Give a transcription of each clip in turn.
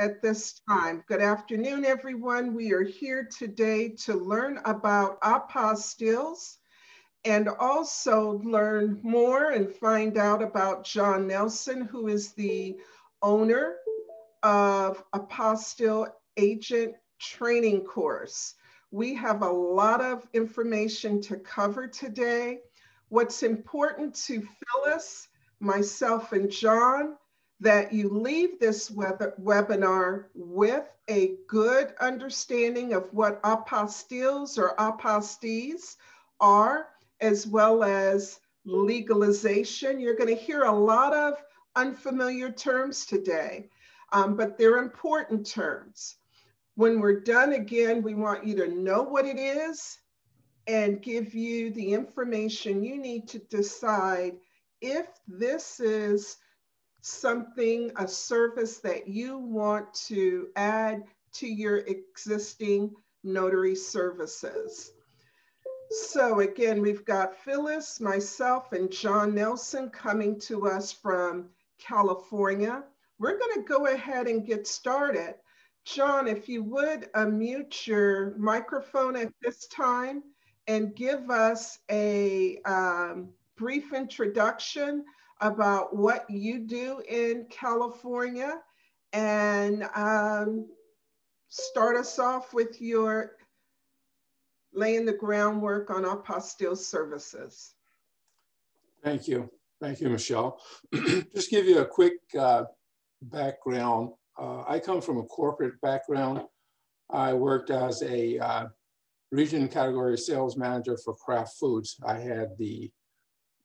at this time. Good afternoon, everyone. We are here today to learn about apostilles and also learn more and find out about John Nelson, who is the owner of Apostille Agent Training Course. We have a lot of information to cover today. What's important to Phyllis, myself, and John, that you leave this webinar with a good understanding of what apostilles or apostilles are, as well as legalization. You're going to hear a lot of unfamiliar terms today, but they're important terms. When we're done, again, we want you to know what it is and give you the information you need to decide if this is something, a service that you want to add to your existing notary services. So again, we've got Phyllis, myself, and John Nelson coming to us from California. We're going to go ahead and get started. John, if you would unmute your microphone at this time and give us a brief introduction about what you do in California, and start us off with your laying the groundwork on apostille services. Thank you, Michelle. Just give you a quick background. I come from a corporate background. I worked as a region category sales manager for Kraft Foods. I had the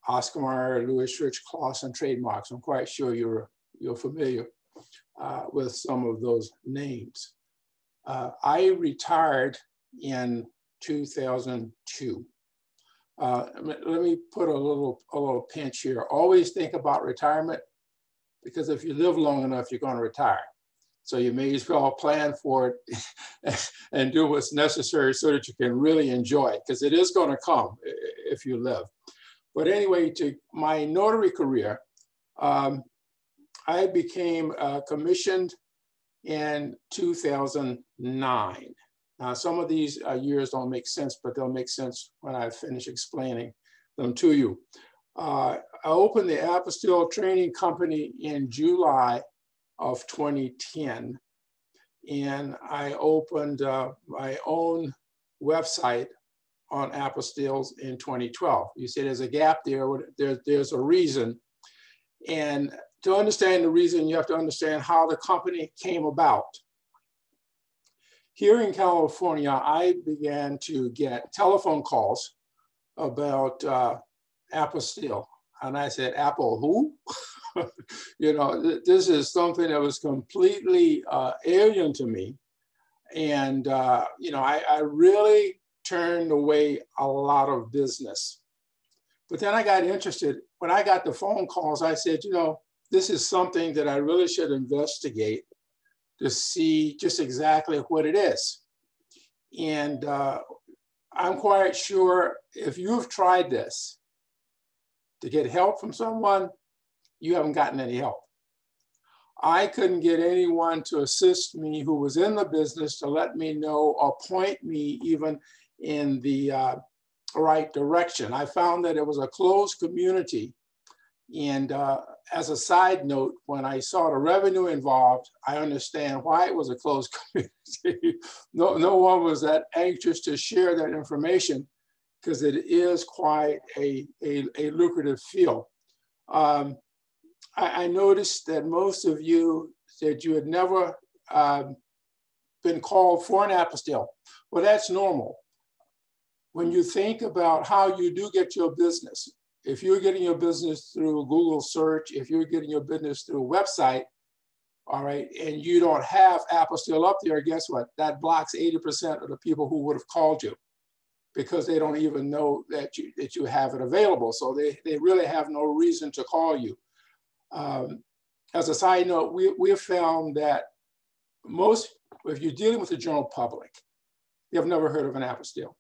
Oscar Mayer, Louis Rich Clausen trademarks. I'm quite sure you're familiar with some of those names. I retired in 2002. Let me put a little pinch here. Always think about retirement, because if you live long enough, you're going to retire. So you may as well plan for it and do what's necessary so that you can really enjoy it, because it is going to come if you live. But anyway, to my notary career, I became commissioned in 2009. Now, some of these years don't make sense, but they'll make sense when I finish explaining them to you. I opened the Apostille Training Company in July of 2010, and I opened my own website on apostilles in 2012. You see there's a gap there, there's a reason. And to understand the reason, you have to understand how the company came about. Here in California, I began to get telephone calls about apostille. And I said, Apple who? You know, this is something that was completely alien to me. And, you know, I really turned away a lot of business. But then I got interested. When I got the phone calls, I said, you know, this is something that I really should investigate to see just exactly what it is. And I'm quite sure if you've tried this to get help from someone, you haven't gotten any help. I couldn't get anyone to assist me who was in the business to let me know or point me even in the right direction. I found that it was a closed community. And as a side note, when I saw the revenue involved, I understand why it was a closed community. No one was that anxious to share that information, because it is quite a lucrative field. I noticed that most of you said you had never been called for an apostille. Well, that's normal. When you think about how you do get your business, if you're getting your business through Google search, if you're getting your business through a website, all right, and you don't have apostille up there, guess what? That blocks 80% of the people who would have called you, because they don't even know that you have it available. So they really have no reason to call you. As a side note, we have found that if you're dealing with the general public, they have never heard of an apostille.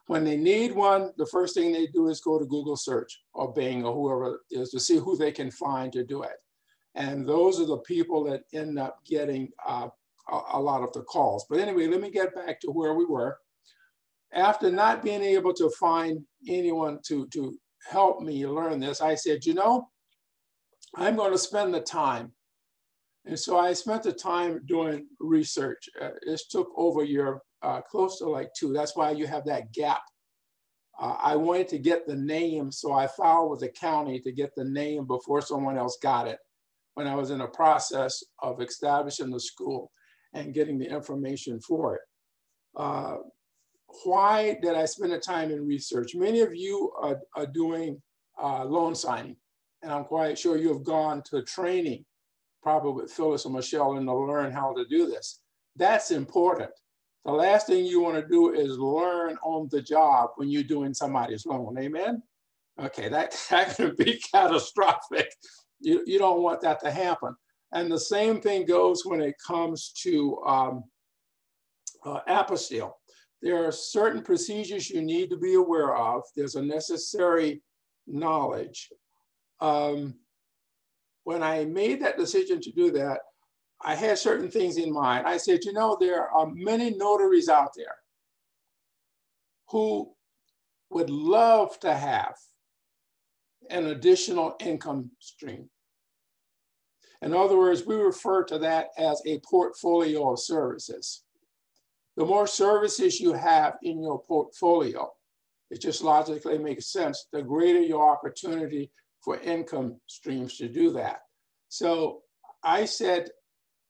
When they need one, the first thing they do is go to Google search or Bing or whoever it is to see who they can find to do it. And those are the people that end up getting a lot of the calls. But anyway, let me get back to where we were. After not being able to find anyone to help me learn this, I said, you know, I'm going to spend the time. And so I spent the time doing research. It took over a year, close to like 2. That's why you have that gap. I wanted to get the name, so I filed with the county to get the name before someone else got it when I was in the process of establishing the school and getting the information for it. Why did I spend the time in research? Many of you are doing loan signing, and I'm quite sure you have gone to training, probably with Phyllis and Michelle, and to learn how to do this. That's important. The last thing you want to do is learn on the job when you're doing somebody's loan, amen? Okay, that can be catastrophic. You don't want that to happen. And the same thing goes when it comes to apostille. There are certain procedures you need to be aware of. There's a necessary knowledge. When I made that decision to do that, I had certain things in mind. I said, you know, there are many notaries out there who would love to have an additional income stream. In other words, we refer to that as a portfolio of services. The more services you have in your portfolio, it just logically makes sense, the greater your opportunity for income streams to do that. So I said,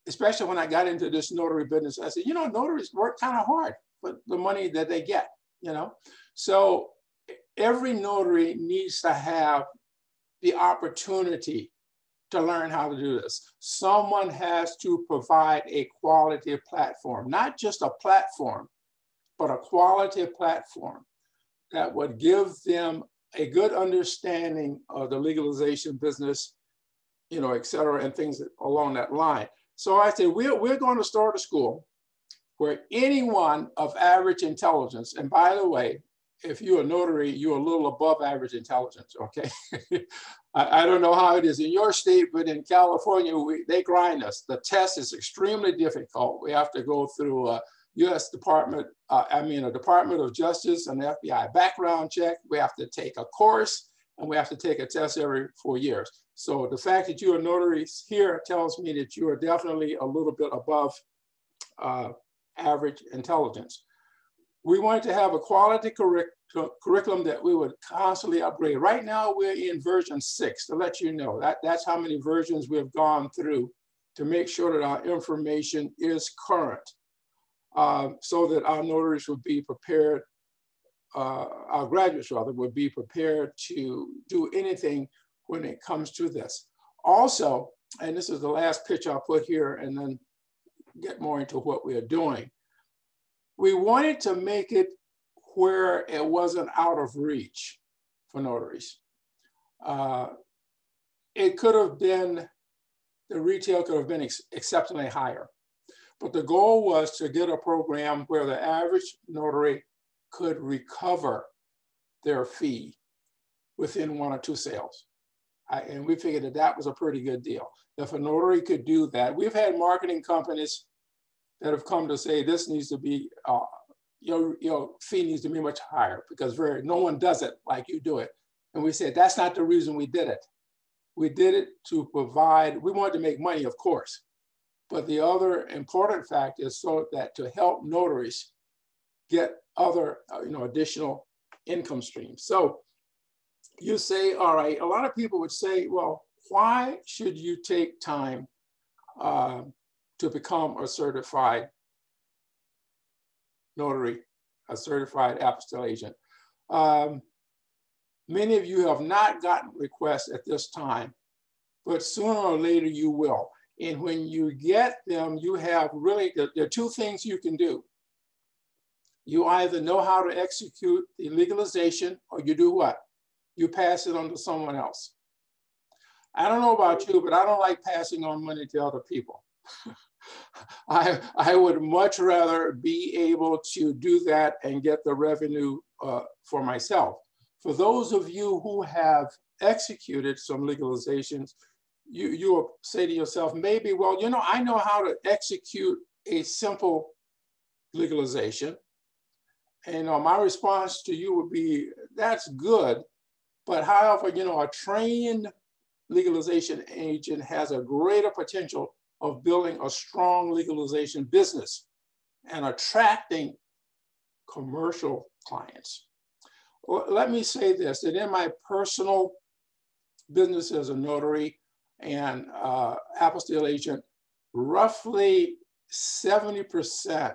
especially when I got into this notary business, I said, you know, notaries work kind of hard for the money that they get, you know? So every notary needs to have the opportunity to learn how to do this. Someone has to provide a quality platform, not just a platform, but a quality platform that would give them a good understanding of the legalization business, you know, et cetera, and things along that line. So I said, we're going to start a school where anyone of average intelligence, and by the way, if you're a notary, you're a little above average intelligence, okay? I don't know how it is in your state, but in California, they grind us. The test is extremely difficult. We have to go through a Department of Justice and FBI background check. We have to take a course, and we have to take a test every 4 years. So the fact that you're a notary here tells me that you are definitely a little bit above average intelligence. We wanted to have a quality curriculum that we would constantly upgrade. Right now, we're in version 6, to let you know. That's how many versions we have gone through to make sure that our information is current, so that our notaries would be prepared, our graduates rather, would be prepared to do anything when it comes to this. Also, and this is the last pitch I'll put here and then get more into what we are doing. We wanted to make it where it wasn't out of reach for notaries. It could have been, the retail could have been exceptionally higher. But the goal was to get a program where the average notary could recover their fee within 1 or 2 sales. And we figured that that was a pretty good deal. If a notary could do that, we've had marketing companies that have come to say this needs to be, your fee needs to be much higher because no one does it like you do it. And we said, that's not the reason we did it. We did it to provide, we wanted to make money, of course. But the other important fact is so that to help notaries get other, additional income streams. So you say, all right, a lot of people would say, well, why should you take time to become a certified notary, a certified apostille agent? Many of you have not gotten requests at this time, but sooner or later you will. And when you get them, you have really, there are 2 things you can do. You either know how to execute the legalization, or you do what? You pass it on to someone else. I don't know about you, but I don't like passing on money to other people. I would much rather be able to do that and get the revenue for myself. For those of you who have executed some legalizations, you'll say to yourself, maybe, well, you know, I know how to execute a simple legalization. And my response to you would be, that's good. But however, you know, a trained legalization agent has a greater potential of building a strong legalization business and attracting commercial clients. Well, let me say this, that in my personal business as a notary and apostille agent, roughly 70%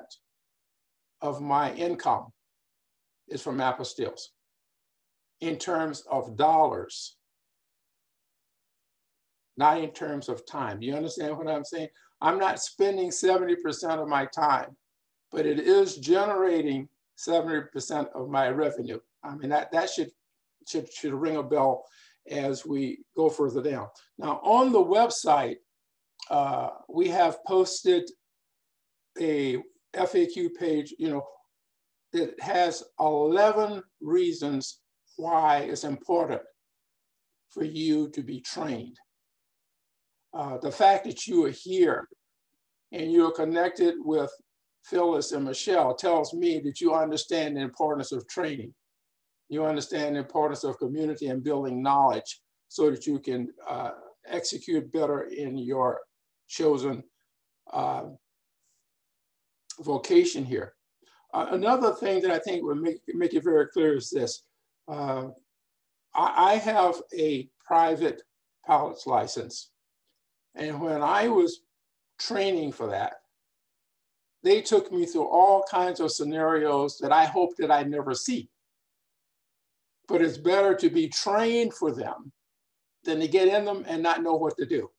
of my income is from apostilles in terms of dollars, not in terms of time. Do you understand what I'm saying? I'm not spending 70% of my time, but it is generating 70% of my revenue. I mean, that should ring a bell as we go further down. Now, on the website, we have posted a FAQ page, you know, it has 11 reasons why it's important for you to be trained. The fact that you are here and you're connected with Phyllis and Michelle tells me that you understand the importance of training. You understand the importance of community and building knowledge so that you can execute better in your chosen vocation here. Another thing that I think would make it very clear is this. I have a private pilot's license. And when I was training for that, they took me through all kinds of scenarios that I hope that I never see. But it's better to be trained for them than to get in them and not know what to do.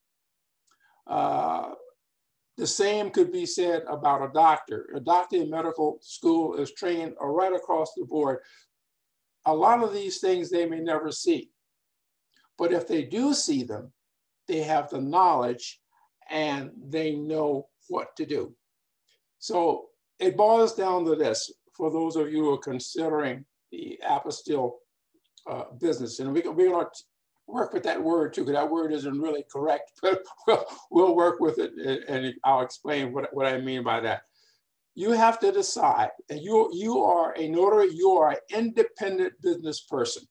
The same could be said about a doctor. A doctor in medical school is trained right across the board. A lot of these things they may never see. But if they do see them, they have the knowledge and they know what to do. So it boils down to this, for those of you who are considering the apostille business. And we're going to work with that word too, because that word isn't really correct, but we'll work with it and I'll explain what I mean by that. You have to decide, and you are a notary, you are an independent business person.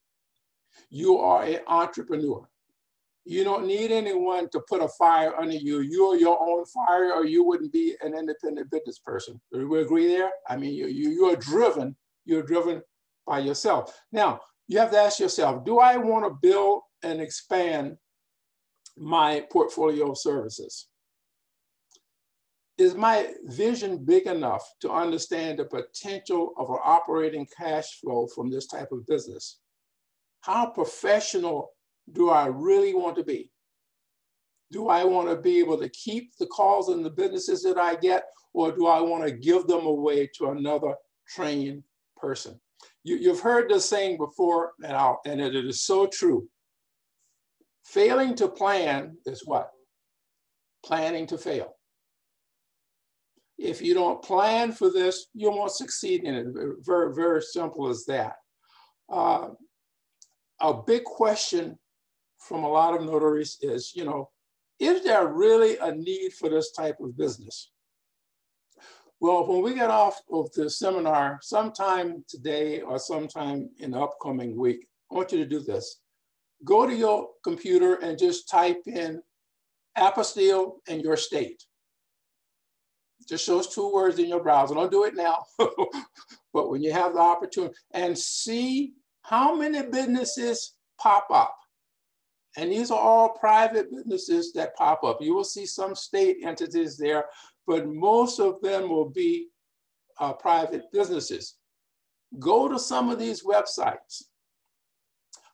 You are an entrepreneur. You don't need anyone to put a fire under you. You're your own fire, or you wouldn't be an independent business person. Do we agree there? I mean, you're driven by yourself. Now, you have to ask yourself, do I want to build and expand my portfolio of services? Is my vision big enough to understand the potential of an operating cash flow from this type of business? How professional do I really want to be? Do I want to be able to keep the calls and the businesses that I get, or do I want to give them away to another trained person? You've heard this saying before, and it is so true. Failing to plan is what? Planning to fail. If you don't plan for this, you won't succeed in it. Very, very simple as that. A big question from a lot of notaries is, you know, is there really a need for this type of business? Well, when we get off of the seminar, sometime today or sometime in the upcoming week, I want you to do this. Go to your computer and just type in apostille and your state. Just those two words in your browser. Don't do it now, but when you have the opportunity, and see how many businesses pop up. And these are all private businesses that pop up. You will see some state entities there, but most of them will be private businesses. Go to some of these websites.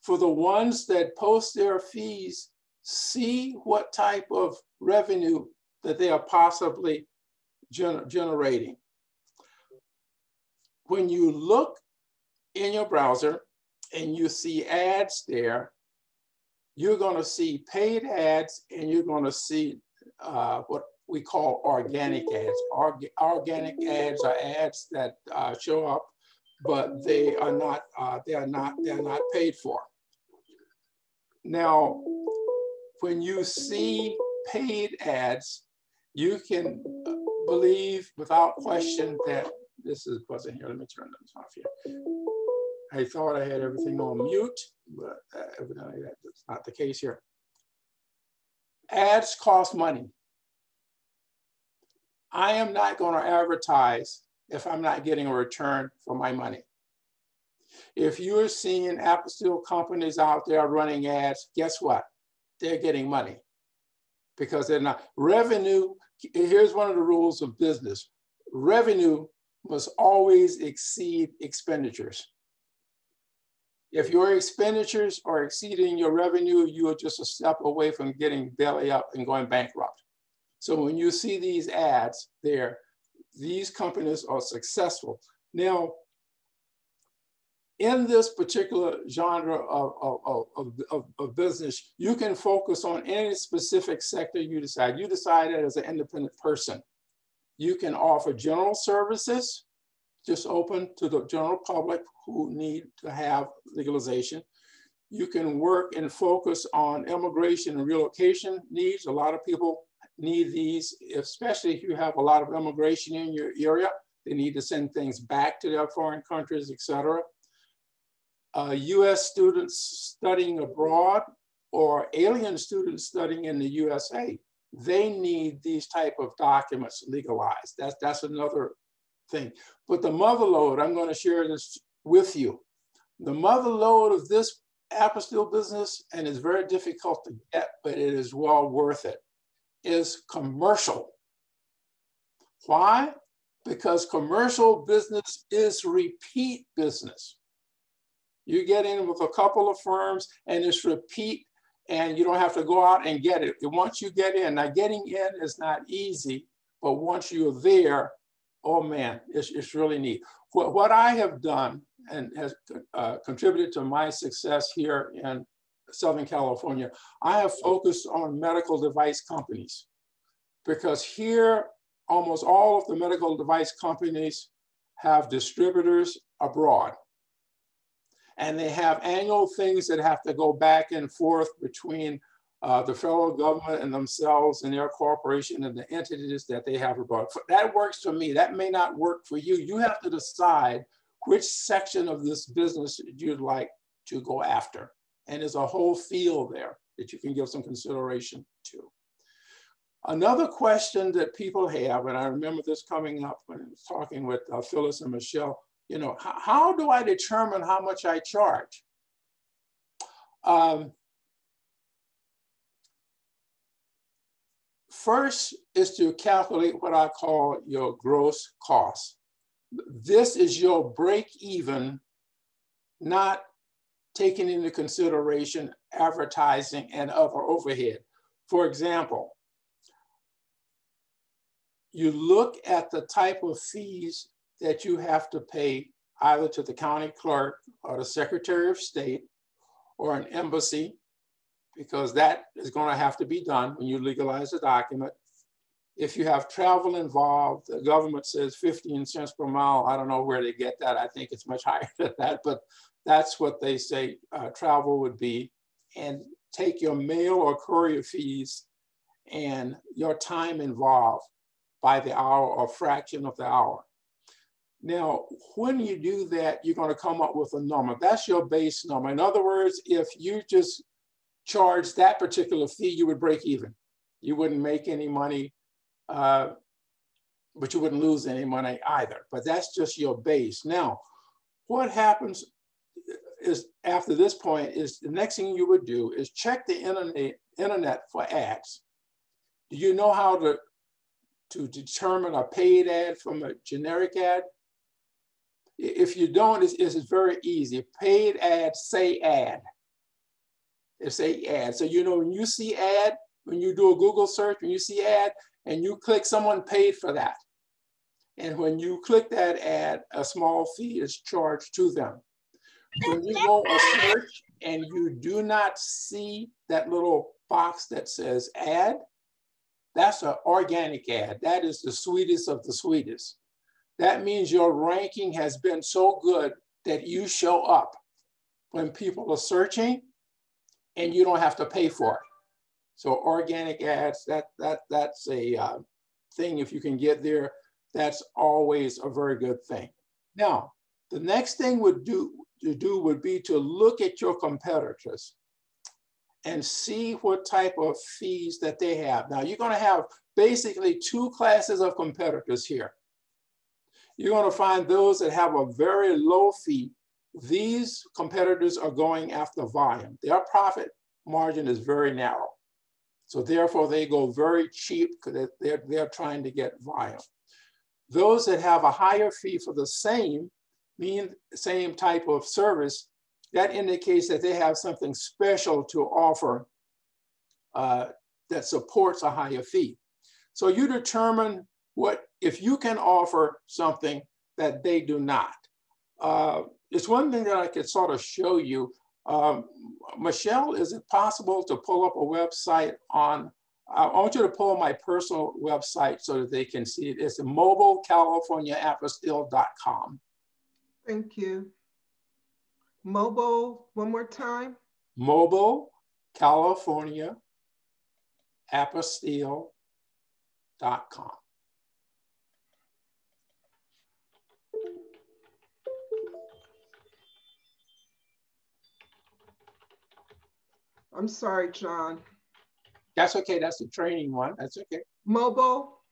For the ones that post their fees, see what type of revenue that they are possibly generating. When you look in your browser and you see ads there, you're going to see paid ads, and you're going to see what we call organic ads. Organic ads are ads that show up, but they are not paid for. Now, when you see paid ads, you can believe without question that this is buzzing here. Let me turn this off here. I thought I had everything on mute, but evidently that's not the case here. Ads cost money. I am not going to advertise if I'm not getting a return for my money. If you're seeing Apostille companies out there running ads, guess what? They're getting money because they're not. Revenue, here's one of the rules of business. Revenue must always exceed expenditures. If your expenditures are exceeding your revenue, you are just a step away from getting belly up and going bankrupt. So when you see these ads there, these companies are successful. Now, in this particular genre of business, you can focus on any specific sector you decide. You decide that as an independent person. You can offer general services, just open to the general public who need to have legalization. You can work and focus on immigration and relocation needs. A lot of people need these, especially if you have a lot of immigration in your area. They need to send things back to their foreign countries, et cetera. US students studying abroad or alien students studying in the USA, they need these type of documents legalized. That's another thing. But the mother lode, I'm going to share this with you. The mother lode of this apostille business, and it's very difficult to get, but it is well worth it, is commercial. Why? Because commercial business is repeat business. You get in with a couple of firms and it's repeat, and you don't have to go out and get it. Once you get in, now getting in is not easy, but once you're there, oh man, it's really neat. What I have done and has contributed to my success here in Southern California, I have focused on medical device companies, because here almost all of the medical device companies have distributors abroad. And they have annual things that have to go back and forth between the federal government and themselves and their corporation and the entities that they have abroad. That works for me. That may not work for you. You have to decide which section of this business you'd like to go after. And there's a whole field there that you can give some consideration to. Another question that people have, and I remember this coming up when I was talking with Phyllis and Michelle, you know, how do I determine how much I charge? First is to calculate what I call your gross cost. This is your break even, not taking into consideration advertising and other overhead. For example, you look at the type of fees that you have to pay either to the county clerk or the Secretary of State or an embassy, because that is going to have to be done when you legalize a document. If you have travel involved, the government says 15 cents per mile. I don't know where they get that. I think it's much higher than that, but that's what they say travel would be. And take your mail or courier fees and your time involved by the hour or fraction of the hour. Now, when you do that, you're going to come up with a number. That's your base number. In other words, if you just charge that particular fee, you would break even. You wouldn't make any money, but you wouldn't lose any money either. But that's just your base. Now, what happens is after this point is the next thing you would do is check the internet for ads. Do you know how to determine a paid ad from a generic ad? If you don't, it's very easy. Paid ads say ad. They say ad. So you know when you see ad, when you do a Google search, when you see ad, and you click, someone paid for that. And when you click that ad, a small fee is charged to them. When you go a search and you do not see that little box that says ad, that's an organic ad. That is the sweetest of the sweetest. That means your ranking has been so good that you show up when people are searching and you don't have to pay for it. So organic ads, that's a thing. If you can get there, that's always a very good thing. Now, the next thing would be to look at your competitors and see what type of fees that they have. Now, you're going to have basically two classes of competitors here. You're going to find those that have a very low fee. These competitors are going after volume. Their profit margin is very narrow. So therefore, they go very cheap because they're trying to get volume. Those that have a higher fee for the same type of service, that indicates that they have something special to offer that supports a higher fee. So you determine if you can offer something that they do not. It's one thing that I could sort of show you. Michelle, is it possible to pull up a website on, I want you to pull my personal website so that they can see it. It's mobilecaliforniaapostille.com. Thank you. Mobile, one more time. mobilecaliforniaapostille.com. I'm sorry, John. That's okay. That's the training one. That's okay. Mobile?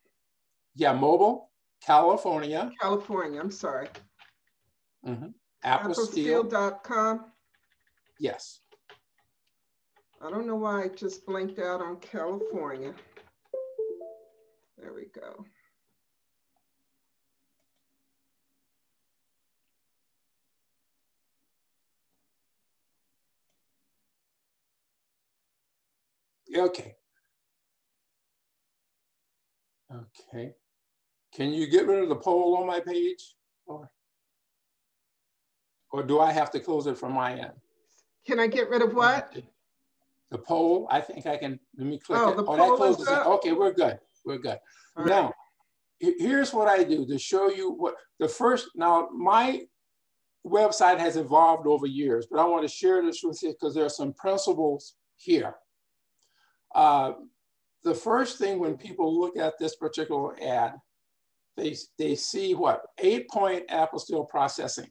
Yeah, Mobile, California. California, I'm sorry. Apostille. Apostille.com. Yes. I don't know why I just blinked out on California. There we go. Okay. Okay. Can you get rid of the poll on my page? Or do I have to close it from my end? Can I get rid of what? The poll. I think I can. Let me click it. The that poll closes is it. up. Okay, we're good. We're good. All now, right. Here's what I do to show you what the first. Now, my website has evolved over years, but I want to share this with you because there are some principles here. The first thing when people look at this particular ad, they see what? 8-point apostille processing.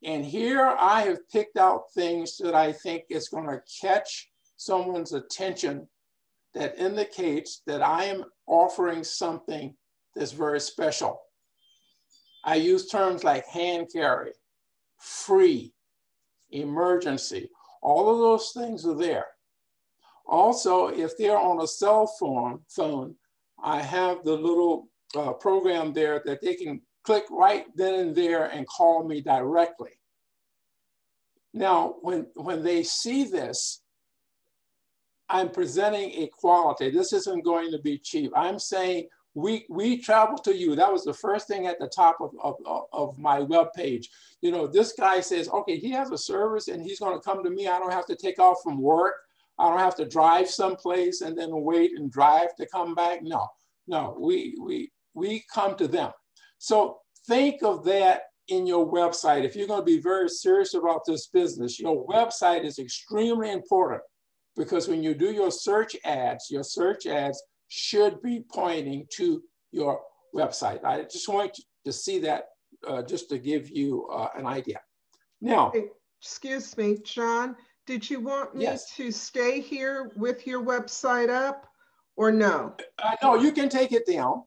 And here I have picked out things that I think is going to catch someone's attention that indicates that I am offering something that's very special. I use terms like hand carry, free, emergency. All of those things are there. Also, if they're on a cell phone, I have the little program there that they can click right then and there and call me directly. Now, when they see this, I'm presenting equality. This isn't going to be cheap. I'm saying we travel to you. That was the first thing at the top of my webpage. You know, this guy says, okay, he has a service and he's going to come to me. I don't have to take off from work. I don't have to drive someplace and then wait and drive to come back. No, we come to them. So think of that in your website. If you're going to be very serious about this business, your website is extremely important because when you do your search ads should be pointing to your website. I just want you to see that just to give you an idea. Now, excuse me, John, did you want me yes. to stay here with your website up or no? No, you can take it down.